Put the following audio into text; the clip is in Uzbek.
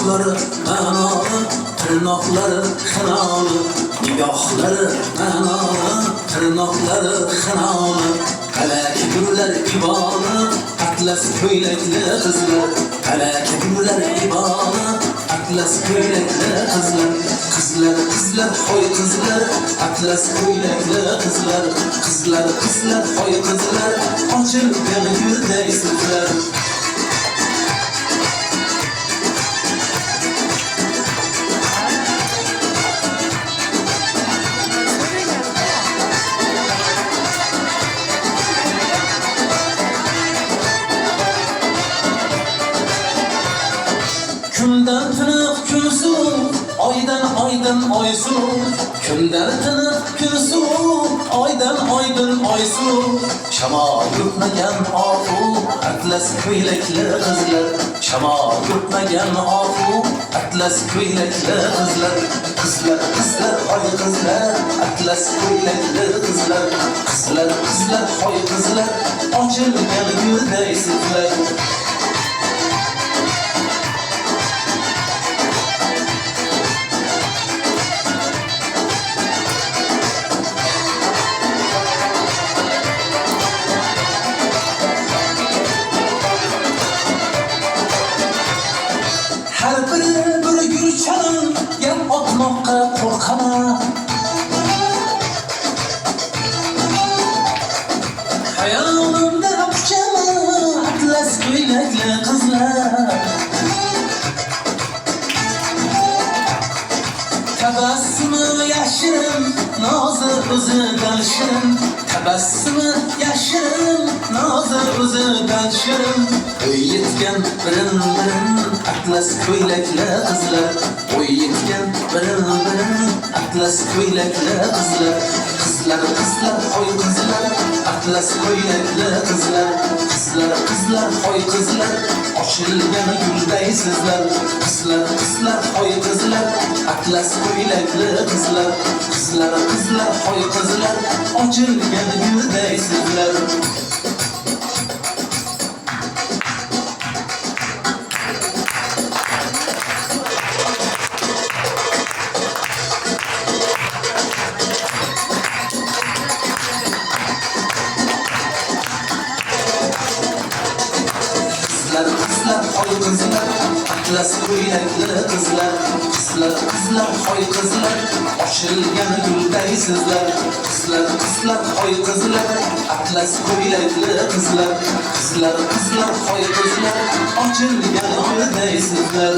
nigohlari ma'noli, tirnoqlari xinoli, nigohlari ma'noli, tirnoqlari xinoli. Qalaki gullar iboni, atlas ko'ylakli qizlar, qalaki gullar iboni, atlas ko'ylakli qizlar, qizlar qizlar hoy qizlar, atlas ko'ylakli qizlar, qizlar qizlar hoy qizlar, ochilgan gulday sizlar. Kundan tiniq kun so'ng, oydan oydin oy so'ng. Kundan tiniq kun so'ng, oydan oydin oy so'ng. Shamol yutmagan ofu, atlas ko'ylakli qizlar. Shamol yutmagan ofu, atlas ko'ylakli qizlar. Qizlar qizlar hoy qizlar, atlas ko'ylakli qizlar. Qizlar qizlar hoy qizlar, ochilgan gulday sizlar. Her biri bir gülçanın yem otmakka korkama. Hayalimde akşama atlas ko'ylakli kızlar. Tabassımı yaşırım, nazı o'zidan shirin. Tabassımı yaşırım, nazı o'zidan shirin. Oy yetgan birin birin, atlas ko'ylakli qizlar. Oy yetgan birin birin, atlas ko'ylakli qizlar. Qizlar qizlar hoy qizlar, atlas ko'ylakli qizlar. Qizlar qizlar hoy qizlar, ochilgan gulday sizlar. Qizlar qizlar hoy qizlar, atlas ko'ylakli qizlar. Qizlar qizlar hoy qizlar, ochilgan gulday sizlar. Qizlar qizlar hoy qizlar, atlas ko'ylakli qizlar. Qizlar qizlar hoy qizlar, ochilgan gulday sizlar. Qizlar qizlar hoy qizlar, atlas ko'ylakli qizlar. Qizlar qizlar hoy qizlar, ochilgan gulday sizlar.